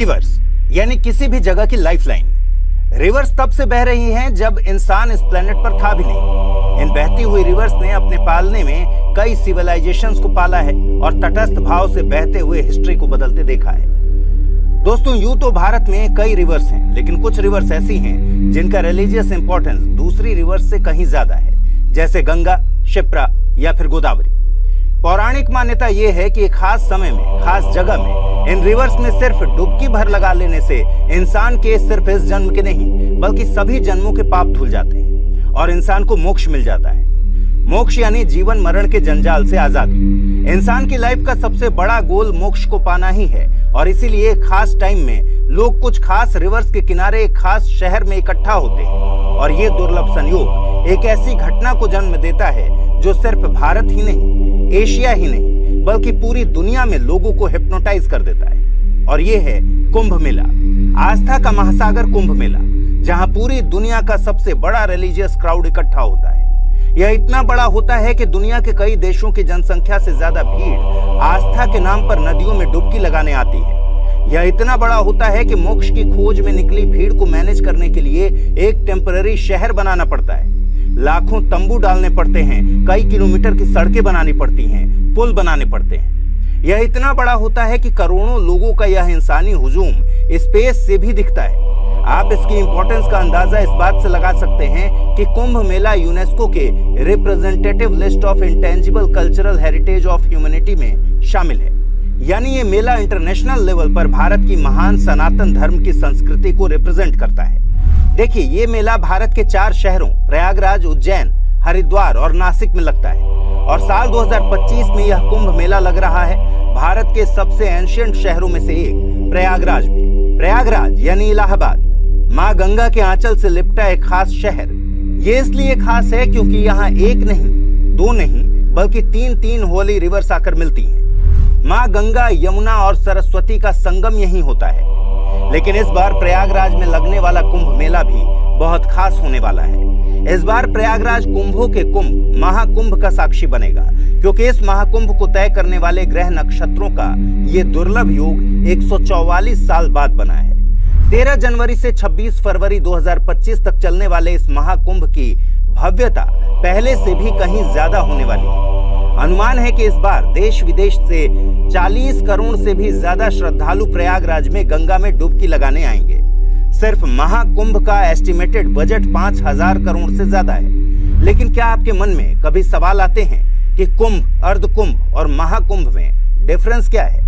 Reverse यानी किसी भी जगह की लाइफलाइन। रिवर्स तब से बह रही हैं जब इंसान इस प्लेनेट पर था भी नहीं। इन बहती हुई रिवर्स ने अपने पालने में कई सिविलाइजेशंस को पाला है और तटस्थ भाव से बहते हुए हिस्ट्री को बदलते देखा है। दोस्तों, यूं तो भारत में कई रिवर्स हैं, लेकिन कुछ रिवर्स ऐसी हैं जिनका रिलीजियस इंपॉर्टेंस दूसरी रिवर्स से कहीं ज्यादा है, जैसे गंगा, क्षिप्रा या फिर गोदावरी। पौराणिक मान्यता यह है कि एक खास समय में, खास जगह में इन रिवर्स में सिर्फ डुबकी भर लगा लेने से इंसान के सिर्फ इस जन्म के नहीं बल्कि सभी जन्मों के पाप धुल जाते हैं और इंसान को मोक्ष मिल जाता है। मोक्ष यानी जीवन मरण के जंजाल से आजादी। इंसान की लाइफ का सबसे बड़ा गोल मोक्ष को पाना ही है और इसीलिए एक खास टाइम में लोग कुछ खास रिवर्स के किनारे एक खास शहर में इकट्ठा होते हैं और ये दुर्लभ संयोग एक ऐसी घटना को जन्म देता है जो सिर्फ भारत ही नहीं, एशिया ही नहीं बल्कि पूरी दुनिया में लोगों को हिप्नोटाइज कर देता है। और ये है कुंभ मेला, आस्था का महासागर कुंभ मेला, जहां पूरी दुनिया का सबसे बड़ा रिलीजियस क्राउड इकट्ठा होता है। यह इतना बड़ा होता है कि दुनिया के कई देशों की जनसंख्या से ज्यादा भीड़ आस्था के नाम पर नदियों में डुबकी लगाने आती है। यह इतना बड़ा होता है कि मोक्ष की खोज में निकली भीड़ को मैनेज करने के लिए एक टेम्पररी शहर बनाना पड़ता है, लाखों तंबू डालने पड़ते हैं, कई किलोमीटर की सड़कें बनानी पड़ती हैं, पुल बनाने पड़ते हैं। यह इतना बड़ा होता है कि करोड़ों लोगों का यह इंसानी हुजूम स्पेस से भी दिखता है। आप इसकी इंपॉर्टेंस का अंदाजा इस बात से लगा सकते हैं कि कुंभ मेला यूनेस्को के representative list of intangible cultural heritage of humanity में शामिल है। यानी ये मेला इंटरनेशनल लेवल पर भारत की महान सनातन धर्म की संस्कृति को रिप्रेजेंट करता है। देखिए, ये मेला भारत के 4 शहरों प्रयागराज, उज्जैन, हरिद्वार और नासिक में लगता है और साल 2025 में यह कुंभ मेला लग रहा है भारत के सबसे एंशिएंट शहरों में से एक प्रयागराज में। प्रयागराज यानी इलाहाबाद, माँ गंगा के आंचल से लिपटा एक खास शहर। ये इसलिए खास है क्योंकि यहाँ एक नहीं, 2 नहीं बल्कि 3 होली रिवर्स आकर मिलती हैं। माँ गंगा, यमुना और सरस्वती का संगम यहीं होता है। लेकिन इस बार प्रयागराज में लगने वाला कुंभ मेला भी बहुत खास होने वाला है। इस बार प्रयागराज कुंभों के कुंभ, महाकुंभ का साक्षी बनेगा, क्योंकि इस महाकुंभ को तय करने वाले ग्रह नक्षत्रों का ये दुर्लभ योग 144 साल बाद बना है। 13 जनवरी से 26 फरवरी 2025 तक चलने वाले इस महाकुंभ की भव्यता पहले से भी कहीं ज्यादा होने वाली है। अनुमान है कि इस बार देश विदेश से 40 करोड़ से भी ज्यादा श्रद्धालु प्रयागराज में गंगा में डुबकी लगाने आएंगे। सिर्फ महाकुंभ का एस्टिमेटेड बजट 5000 करोड़ से ज्यादा है। लेकिन क्या आपके मन में कभी सवाल आते हैं कि कुंभ, अर्धकुंभ और महाकुंभ में डिफरेंस क्या है?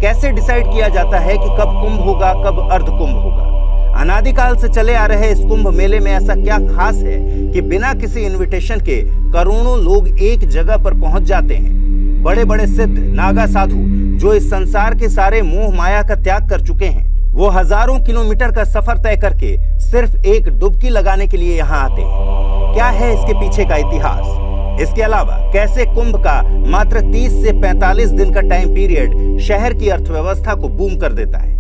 कैसे डिसाइड किया जाता है कि कब कुंभ होगा, कब अर्धकुंभ होगा? अनादिकाल से चले आ रहे इस कुंभ मेले में ऐसा क्या खास है कि बिना किसी इनविटेशन के करोड़ों लोग एक जगह पर पहुंच जाते हैं? बड़े बड़े सिद्ध, नागा साधु जो इस संसार के सारे मोह माया का त्याग कर चुके हैं, वो हजारों किलोमीटर का सफर तय करके सिर्फ एक डुबकी लगाने के लिए यहाँ आते हैं। क्या है इसके पीछे का इतिहास? इसके अलावा कैसे कुंभ का मात्र 30 से 45 दिन का टाइम पीरियड शहर की अर्थव्यवस्था को बूम कर देता है?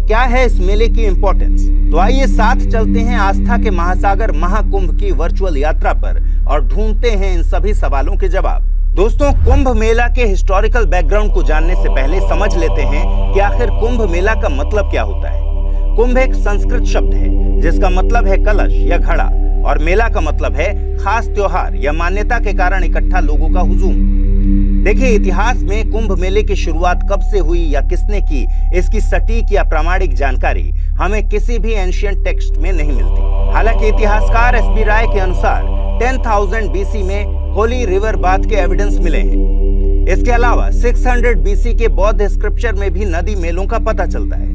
क्या है इस मेले की इंपॉर्टेंस? तो आइए साथ चलते हैं आस्था के महासागर महाकुंभ की वर्चुअल यात्रा पर और ढूंढते हैं इन सभी सवालों के जवाब। दोस्तों, कुंभ मेला के हिस्टोरिकल बैकग्राउंड को जानने से पहले समझ लेते हैं कि आखिर कुंभ मेला का मतलब क्या होता है। कुंभ एक संस्कृत शब्द है जिसका मतलब है कलश या घड़ा और मेला का मतलब है खास त्योहार या मान्यता के कारण इकट्ठा लोगों का हुजूम। देखिए, इतिहास में कुंभ मेले की शुरुआत कब से हुई या किसने की, इसकी सटीक या प्रामाणिक जानकारी हमें किसी भी एंशिएंट टेक्स्ट में नहीं मिलती। हालांकि इतिहासकार एस.बी. राय के अनुसार 10,000 BC में होली रिवर बाथ के एविडेंस मिले हैं। इसके अलावा 600 BC के बौद्ध स्क्रिप्चर में भी नदी मेलों का पता चलता है।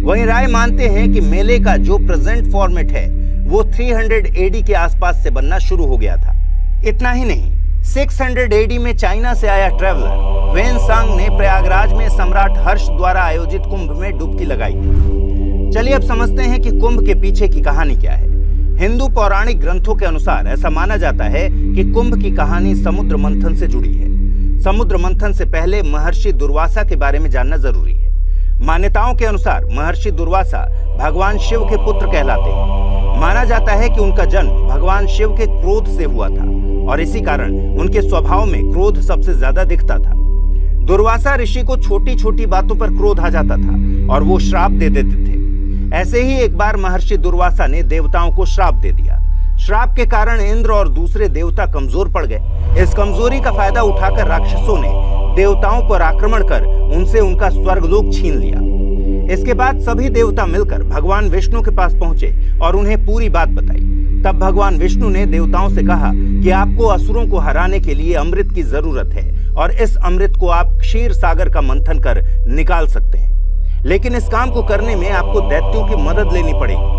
वहीं राय मानते हैं कि मेले का जो प्रेजेंट फॉर्मेट है वो 300 AD के आसपास से बनना शुरू हो गया था। इतना ही नहीं, 600 AD में चाइना से आया ट्रेवलर वेनसांग ने प्रयागराज में सम्राट हर्ष द्वारा आयोजित कुंभ में डुबकी लगाई थी। चलिए अब समझते हैं कि कुंभ के पीछे की कहानी क्या है। हिंदू पौराणिक ग्रंथों के अनुसार ऐसा माना जाता है कि कुंभ की कहानी समुद्र मंथन से जुड़ी है। समुद्र मंथन से पहले महर्षि दुर्वासा के बारे में जानना जरूरी है। मान्यताओं के अनुसार महर्षि दुर्वासा भगवान शिव के पुत्र कहलाते हैं। माना जाता है कि उनका जन्म भगवान शिव के क्रोध से हुआ था और इसी कारण उनके स्वभाव में क्रोध सबसे ज्यादा दिखता था। दुर्वासा ऋषि को छोटी छोटी बातों पर क्रोध आ जाता था और वो श्राप दे देते थे। ऐसे ही एक बार महर्षि दुर्वासा ने देवताओं को श्राप दे दिया। श्राप के कारण इंद्र और दूसरे देवता कमजोर पड़ गए। इस कमजोरी का फायदा उठाकर राक्षसों ने देवताओं पर आक्रमण कर उनसे उनका स्वर्गलोक छीन लिया। इसके बाद सभी देवता मिलकर भगवान विष्णु के पास पहुंचे और उन्हें पूरी बात बताई। तब भगवान विष्णु ने देवताओं से कहा कि आपको असुरों को हराने के लिए अमृत की जरूरत है और इस अमृत को आप क्षीर सागर का मंथन कर निकाल सकते हैं, लेकिन इस काम को करने में आपको दैत्यों की मदद लेनी पड़ेगी।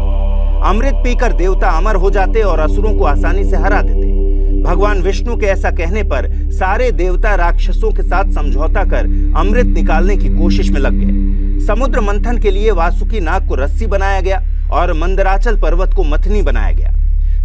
अमृत पीकर देवता अमर हो जाते और असुरों को आसानी से हरा देते। भगवान विष्णु के ऐसा कहने पर सारे देवता राक्षसों के साथ समझौता कर अमृत निकालने की कोशिश में लग गए। समुद्र मंथन के लिए वासुकी नाग को रस्सी बनाया गया और मंदराचल पर्वत को मथनी बनाया गया।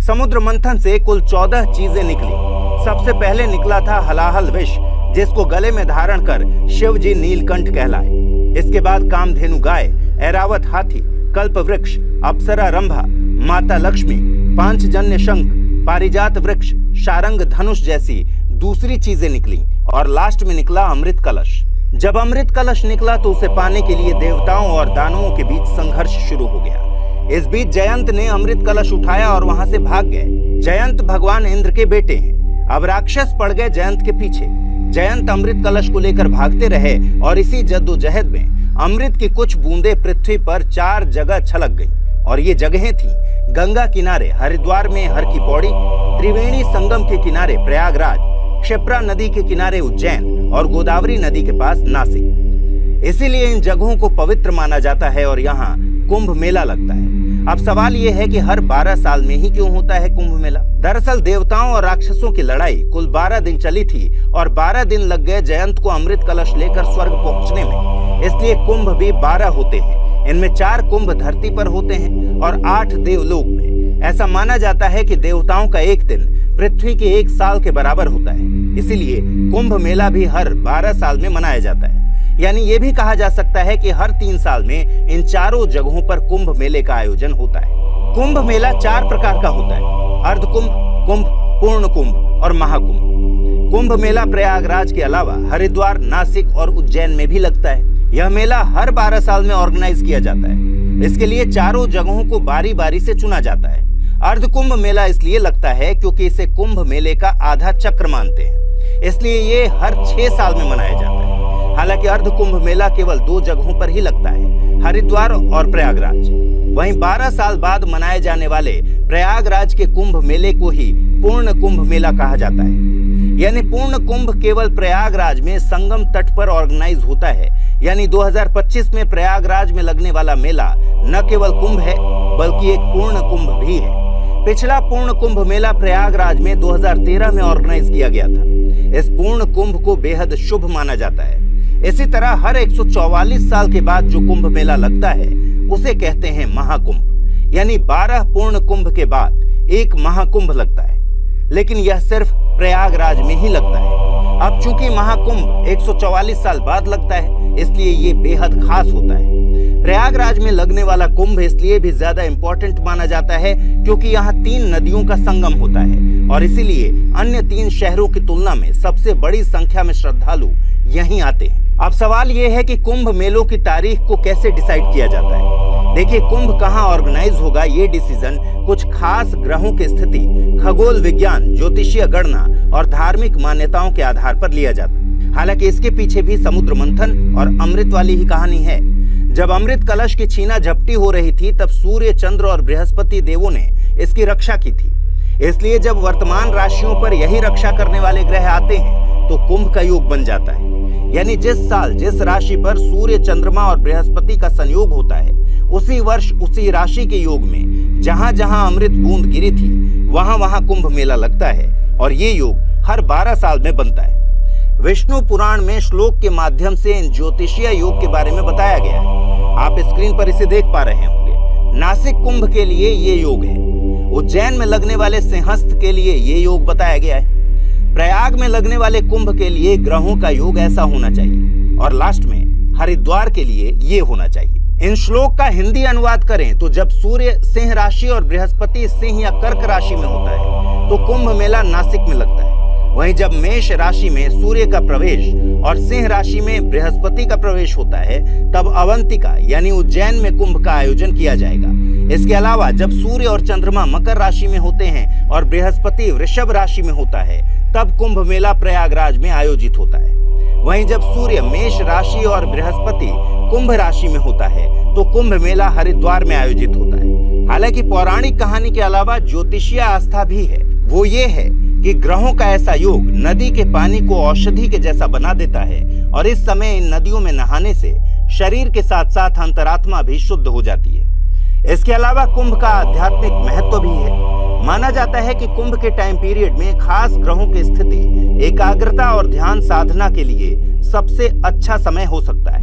समुद्र मंथन से कुल 14 चीजें निकली। सबसे पहले निकला था हलाहल विष, जिसको गले में धारण कर शिव जी नीलकंठ कहलाए। इसके बाद कामधेनु गाय, ऐरावत हाथी, कल्प वृक्ष, अप्सरा रंभा, माता लक्ष्मी, पांचजन्य शंख, पारिजात वृक्ष, शारंग धनुष जैसी दूसरी चीजें निकली और लास्ट में निकला अमृत कलश। जब अमृत कलश निकला तो उसे पाने के लिए देवताओं और दानवों के बीच संघर्ष शुरू हो गया। इस बीच जयंत ने अमृत कलश उठाया और वहां से भाग गए। जयंत भगवान इंद्र के बेटे हैं। अब राक्षस पड़ गए जयंत के पीछे। जयंत अमृत कलश को लेकर भागते रहे और इसी जद्दोजहद में अमृत की कुछ बूंदें पृथ्वी पर 4 जगह छलक गई और ये जगहें थीं गंगा किनारे हरिद्वार में हर की पौड़ी, त्रिवेणी संगम के किनारे प्रयागराज, क्षिप्रा नदी के किनारे उज्जैन और गोदावरी नदी के पास नासिक। इसीलिए इन जगहों को पवित्र माना जाता है और यहाँ कुंभ मेला लगता है। अब सवाल ये है कि हर 12 साल में ही क्यों होता है कुंभ मेला? दरअसल देवताओं और राक्षसों की लड़ाई कुल 12 दिन चली थी और 12 दिन लग गए जयंत को अमृत कलश लेकर स्वर्ग पहुंचने में। इसलिए कुंभ भी 12 होते हैं। इनमें 4 कुंभ धरती पर होते हैं और 8 देवलोक में। ऐसा माना जाता है कि देवताओं का एक दिन पृथ्वी के 1 साल के बराबर होता है। इसीलिए कुंभ मेला भी हर 12 साल में मनाया जाता है। यानी ये भी कहा जा सकता है कि हर 3 साल में इन चारों जगहों पर कुंभ मेले का आयोजन होता है। कुंभ मेला 4 प्रकार का होता है: अर्ध कुंभ, कुंभ, पूर्ण कुंभ और महाकुंभ। कुंभ मेला प्रयागराज के अलावा हरिद्वार, नासिक और उज्जैन में भी लगता है। यह मेला हर 12 साल में ऑर्गेनाइज किया जाता है। इसके लिए चारों जगहों को बारी बारी से चुना जाता है। अर्ध कुंभ मेला इसलिए लगता है क्योंकि इसे कुंभ मेले का आधा चक्र मानते हैं, इसलिए ये हर 6 साल में मनाया जाता है। हालांकि अर्ध कुंभ मेला केवल 2 जगहों पर ही लगता है, हरिद्वार और प्रयागराज। वहीं 12 साल बाद मनाए जाने वाले प्रयागराज के कुंभ मेले को ही पूर्ण कुंभ मेला कहा जाता है। यानी पूर्ण कुंभ केवल प्रयागराज में संगम तट पर ऑर्गेनाइज होता है। यानी 2025 में प्रयागराज में लगने वाला मेला न केवल कुंभ है बल्कि एक पूर्ण कुंभ भी है। पिछला पूर्ण कुंभ मेला प्रयागराज में 2013 में ऑर्गेनाइज किया गया था। इस पूर्ण कुंभ को बेहद शुभ माना जाता है। इसी तरह हर 144 साल के बाद जो कुंभ मेला लगता है उसे कहते हैं महाकुंभ। यानी 12 पूर्ण कुंभ के बाद एक महाकुंभ लगता है, लेकिन यह सिर्फ प्रयागराज में ही लगता है। अब चूंकि महाकुंभ 144 साल बाद लगता है, इसलिए ये बेहद खास होता है। प्रयागराज में लगने वाला कुंभ इसलिए भी ज्यादा इंपॉर्टेंट माना जाता है क्योंकि यहाँ 3 नदियों का संगम होता है और इसीलिए अन्य 3 शहरों की तुलना में सबसे बड़ी संख्या में श्रद्धालु यहीं आते हैं। अब सवाल ये है कि कुंभ मेलों की तारीख को कैसे डिसाइड किया जाता है। देखिए, कुंभ कहाँ ऑर्गेनाइज होगा ये डिसीजन कुछ खास ग्रहों की स्थिति, खगोल विज्ञान, ज्योतिषीय गणना और धार्मिक मान्यताओं के आधार पर लिया जाता है। हालांकि इसके पीछे भी समुद्र मंथन और अमृत वाली ही कहानी है। जब अमृत कलश की छीना झपटी हो रही थी तब सूर्य, चंद्र और बृहस्पति देवों ने इसकी रक्षा की थी। इसलिए जब वर्तमान राशियों पर यही रक्षा करने वाले ग्रह आते हैं तो कुंभ का योग बन जाता है। यानी जिस साल जिस राशि पर सूर्य, चंद्रमा और बृहस्पति का संयोग होता है, उसी वर्ष उसी राशि के योग में जहां जहां अमृत बूंद गिरी थी वहां वहां कुंभ मेला लगता है और ये योग हर 12 साल में बनता है। विष्णु पुराण में श्लोक के माध्यम से इन ज्योतिषीय योग के बारे में बताया गया है। आप स्क्रीन पर इसे देख पा रहे होंगे। नासिक कुंभ के लिए ये योग है। उज्जैन में लगने वाले सिंहस्थ के लिए ये योग बताया गया है। प्रयाग में लगने वाले कुंभ के लिए ग्रहों का योग ऐसा होना चाहिए और लास्ट में हरिद्वार के लिए ये होना चाहिए। इन श्लोक का हिंदी अनुवाद करें तो जब सूर्य सिंह राशि और बृहस्पति सिंह या कर्क राशि में होता है तो कुंभ मेला नासिक में लगता है। वहीं जब मेष राशि में सूर्य का प्रवेश और सिंह राशि में बृहस्पति का प्रवेश होता है, तब अवंतिका यानी उज्जैन में कुंभ का आयोजन किया जाएगा। इसके अलावा जब सूर्य और चंद्रमा मकर राशि में होते हैं और बृहस्पति वृषभ राशि में होता है, तब कुंभ मेला प्रयागराज में आयोजित होता है। वहीं जब सूर्य मेष राशि और बृहस्पति कुंभ राशि में होता है, तो कुंभ मेला हरिद्वार में आयोजित होता है। हालांकि पौराणिक कहानी के अलावा ज्योतिषीय आस्था भी है। वो ये है कि ग्रहों का ऐसा योग नदी के पानी को औषधि के जैसा बना देता है और इस समय इन नदियों में नहाने से शरीर के साथ साथ अंतरात्मा भी शुद्ध हो जाती है। इसके अलावा कुंभ का आध्यात्मिक महत्व भी है। माना जाता है कि कुंभ के टाइम पीरियड में खास ग्रहों की स्थिति एकाग्रता और ध्यान साधना के लिए सबसे अच्छा समय हो सकता है।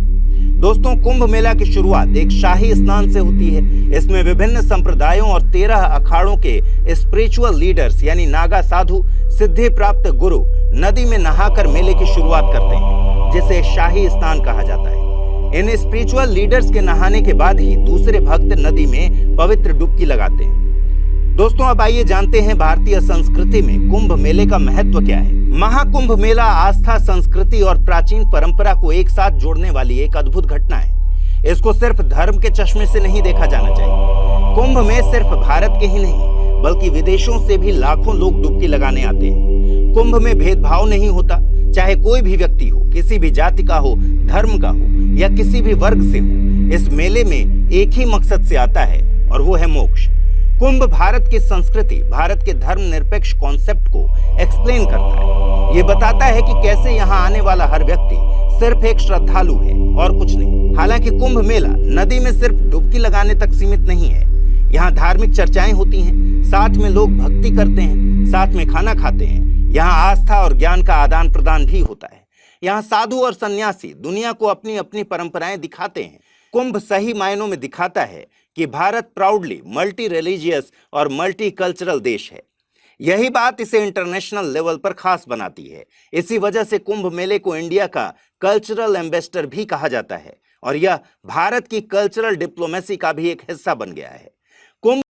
दोस्तों, कुंभ मेला की शुरुआत एक शाही स्नान से होती है। इसमें विभिन्न संप्रदायों और 13 अखाड़ों के स्पिरिचुअल लीडर्स यानी नागा साधु, सिद्धि प्राप्त गुरु नदी में नहाकर मेले की शुरुआत करते हैं, जिसे शाही स्नान कहा जाता है। इन स्पिरिचुअल लीडर्स के नहाने के बाद ही दूसरे भक्त नदी में पवित्र डुबकी लगाते हैं। दोस्तों, अब आइए जानते हैं भारतीय संस्कृति में कुंभ मेले का महत्व क्या है। महाकुंभ मेला आस्था, संस्कृति और प्राचीन परंपरा को एक साथ जोड़ने वाली एक अद्भुत घटना है। इसको सिर्फ धर्म के चश्मे से नहीं देखा जाना चाहिए। कुंभ में सिर्फ भारत के ही नहीं बल्कि विदेशों से भी लाखों लोग डुबकी लगाने आते हैं। कुंभ में भेदभाव नहीं होता, चाहे कोई भी व्यक्ति हो, किसी भी जाति का हो, धर्म का हो या किसी भी वर्ग से हो। इस मेले में एक ही मकसद से आता है और वो है मोक्ष। कुंभ भारत की संस्कृति, भारत के धर्म निरपेक्ष कॉन्सेप्ट को एक्सप्लेन करता है। ये बताता है कि कैसे यहाँ आने वाला हर व्यक्ति सिर्फ एक श्रद्धालु है और कुछ नहीं। हालांकि कुंभ मेला नदी में सिर्फ डुबकी लगाने तक सीमित नहीं है। यहाँ धार्मिक चर्चाएं होती हैं, साथ में लोग भक्ति करते हैं, साथ में खाना खाते हैं। यहाँ आस्था और ज्ञान का आदान प्रदान भी होता है। यहाँ साधु और सन्यासी दुनिया को अपनी अपनी परंपराएं दिखाते हैं। कुंभ सही मायनों में दिखाता है कि भारत प्राउडली मल्टी रिलीजियस और मल्टी कल्चरल देश है। यही बात इसे इंटरनेशनल लेवल पर खास बनाती है। इसी वजह से कुंभ मेले को इंडिया का कल्चरल एम्बेसडर भी कहा जाता है और यह भारत की कल्चरल डिप्लोमेसी का भी एक हिस्सा बन गया है। कुंभ